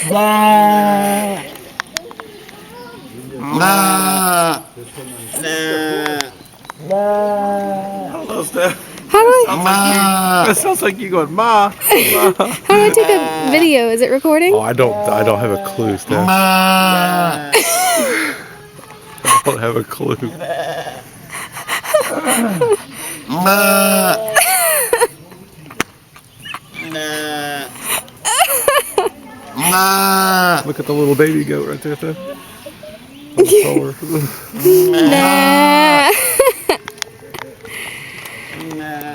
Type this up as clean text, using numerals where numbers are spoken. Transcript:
Hello, Steph. How do That sounds like you going, Ma. how do I take a video? Is it recording? Oh, I don't have a clue, Steph. I don't have a clue. Look at the little baby goat right there, Steph. On the solar. Nah.